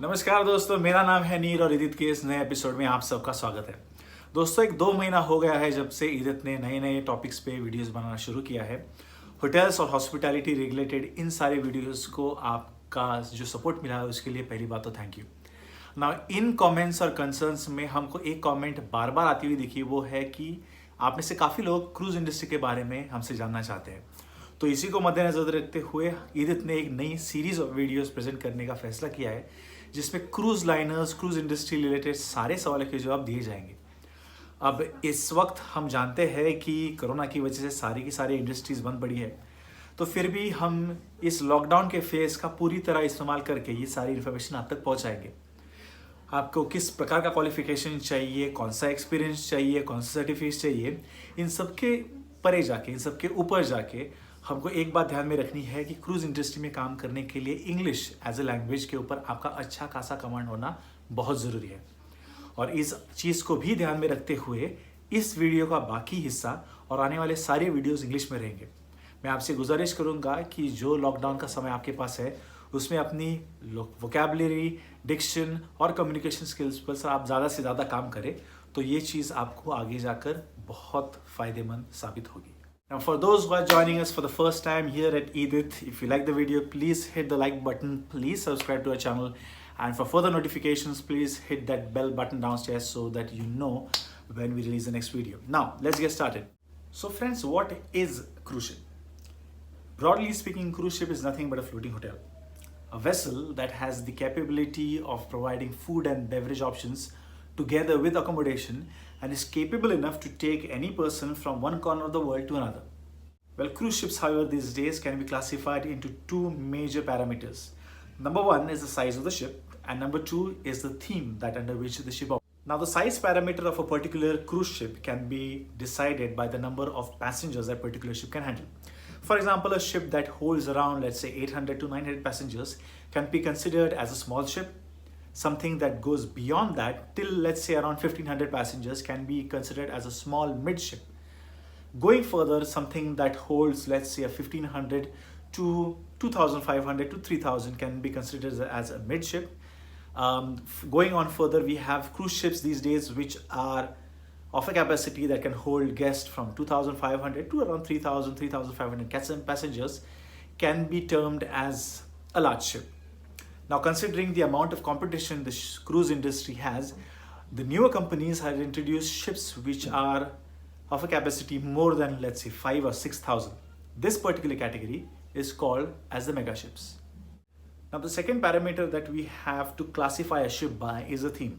नमस्कार दोस्तों, मेरा नाम है नीर और इदित के इस नए एपिसोड में आप सबका स्वागत है। दोस्तों, 2 महीना हो गया है जब से इदित ने नए नए टॉपिक्स पे वीडियोस बनाना शुरू किया है। होटल्स और हॉस्पिटैलिटी रिलेटेड इन सारे वीडियोस को आपका जो सपोर्ट मिला है उसके लिए पहली बात तो थैंक यू। ना इन कमेंट्स और कंसर्न्स में हमको एक कमेंट बार बार आती हुई दिखी, वो है कि आप में से काफ़ी लोग क्रूज इंडस्ट्री के बारे में हमसे जानना चाहते हैं। तो इसी को मद्देनजर रखते हुए इदित ने एक नई सीरीज ऑफ वीडियोस प्रेजेंट करने का फैसला किया है, जिसमें cruise liners, cruise industry related सारे सवालों के जवाब दिए जाएंगे। अब इस वक्त हम जानते हैं कि कोरोना की वजह से सारी की सारी इंडस्ट्रीज बंद पड़ी है, तो फिर भी हम इस लॉकडाउन के फेज का पूरी तरह इस्तेमाल करके ये सारी इन्फॉर्मेशन आप तक पहुंचाएंगे। आपको किस प्रकार का क्वालिफिकेशन चाहिए, कौन सा एक्सपीरियंस चाहिए, कौन सा सर्टिफिकेट चाहिए, इन सब के परे जाके, इन सब के ऊपर जाके हमको एक बात ध्यान में रखनी है कि क्रूज इंडस्ट्री में काम करने के लिए इंग्लिश एज ए लैंग्वेज के ऊपर आपका अच्छा खासा कमांड होना बहुत ज़रूरी है। और इस चीज़ को भी ध्यान में रखते हुए इस वीडियो का बाकी हिस्सा और आने वाले सारे वीडियोस इंग्लिश में रहेंगे। मैं आपसे गुजारिश करूंगा कि जो लॉकडाउन का समय आपके पास है उसमें अपनी वोकैबुलरी, डिक्शन और कम्युनिकेशन स्किल्स पर आप ज़्यादा से ज़्यादा काम करें, तो ये चीज़ आपको आगे जाकर बहुत फ़ायदेमंद साबित होगी। Now, for those who are joining us for the first time here at Edith, if you like the video, please hit the like button, please subscribe to our channel, and for further notifications, please hit that bell button downstairs so that you know when we release the next video. Now, let's get started. So friends, what is cruise ship? Broadly speaking, cruise ship is nothing but a floating hotel. A vessel that has the capability of providing food and beverage options together with accommodation and is capable enough to take any person from one corner of the world to another. Well, cruise ships, however, these days can be classified into two major parameters. Number one is the size of the ship, and number two is the theme that under which the ship operates. Now, the size parameter of a particular cruise ship can be decided by the number of passengers that particular ship can handle. For example, a ship that holds around, let's say, 800 to 900 passengers can be considered as a small ship. Something that goes beyond that, till let's say around 1500 passengers, can be considered as a small mid-ship. Going further, something that holds, let's say, a 1500 to 2500 to 3000 can be considered as a mid-ship. Going on further, we have cruise ships these days which are of a capacity that can hold guests from 2500 to around 3000, 3500 passengers, can be termed as a large ship. Now, considering the amount of competition the cruise industry has, the newer companies have introduced ships which are of a capacity more than, let's say, 5 or 6,000. This particular category is called as the mega ships. Now, the second parameter that we have to classify a ship by is a theme.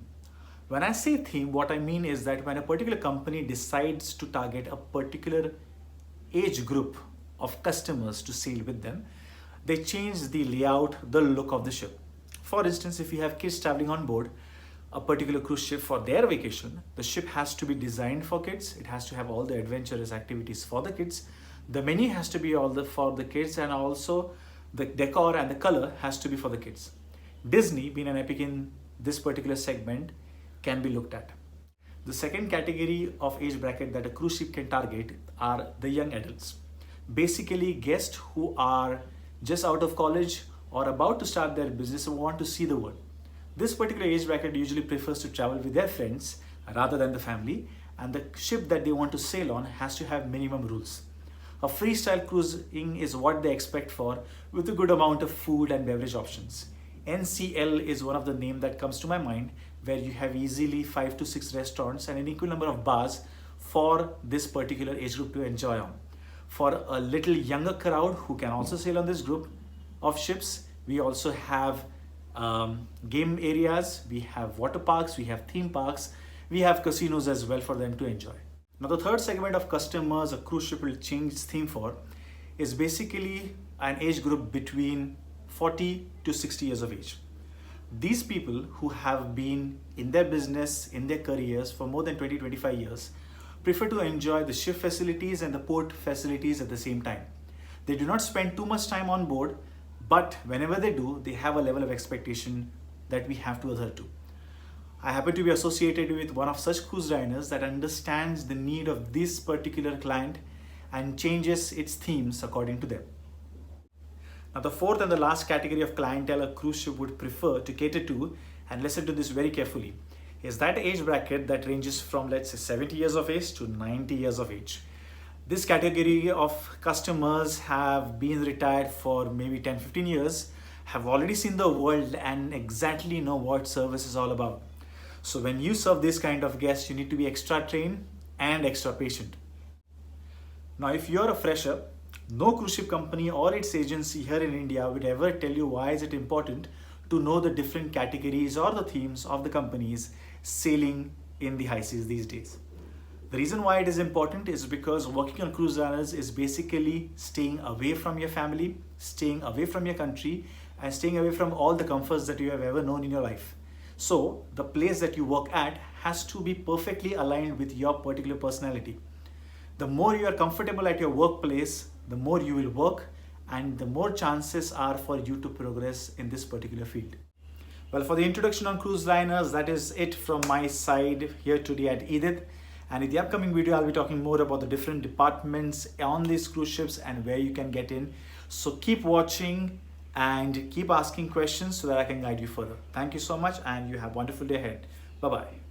When I say theme, what I mean is that when a particular company decides to target a particular age group of customers to sail with them, they change the layout, the look of the ship. For instance, if you have kids traveling on board a particular cruise ship for their vacation, the ship has to be designed for kids. It has to have all the adventurous activities for the kids. The menu has to be for the kids, and also the decor and the color has to be for the kids. Disney, being an epic in this particular segment, can be looked at. The second category of age bracket that a cruise ship can target are the young adults. Basically, guests who are just out of college or about to start their business and want to see the world. This particular age bracket usually prefers to travel with their friends rather than the family, and the ship that they want to sail on has to have minimum rules. A freestyle cruising is what they expect for, with a good amount of food and beverage options. NCL is one of the names that comes to my mind, where you have easily 5 to 6 restaurants and an equal number of bars for this particular age group to enjoy on. For a little younger crowd who can also sail on this group of ships, we also have game areas, we have water parks, we have theme parks, we have casinos as well for them to enjoy. Now, the third segment of customers a cruise ship will change its theme for is basically an age group between 40 to 60 years of age. These people who have been in their business, in their careers for more than 20-25 years, prefer to enjoy the ship facilities and the port facilities at the same time. They do not spend too much time on board, but whenever they do, they have a level of expectation that we have to adhere to. I happen to be associated with one of such cruise liners that understands the need of this particular client and changes its themes according to them. Now, the fourth and the last category of clientele a cruise ship would prefer to cater to, and listen to this very carefully, is that age bracket that ranges from, let's say, 70 years of age to 90 years of age. This category of customers have been retired for maybe 10-15 years, have already seen the world, and exactly know what service is all about. So when you serve this kind of guests, you need to be extra trained and extra patient. Now, if you're a fresher, no cruise ship company or its agency here in India would ever tell you why is it important to know the different categories or the themes of the companies sailing in the high seas these days. The reason why it is important is because working on cruise liners is basically staying away from your family, staying away from your country, and staying away from all the comforts that you have ever known in your life. So the place that you work at has to be perfectly aligned with your particular personality. The more you are comfortable at your workplace, the more you will work, and the more chances are for you to progress in this particular field. Well, for the introduction on cruise liners, that is it from my side here today at Edith. And in the upcoming video, I'll be talking more about the different departments on these cruise ships and where you can get in. So keep watching and keep asking questions so that I can guide you further. Thank you so much, and you have a wonderful day ahead. Bye-bye.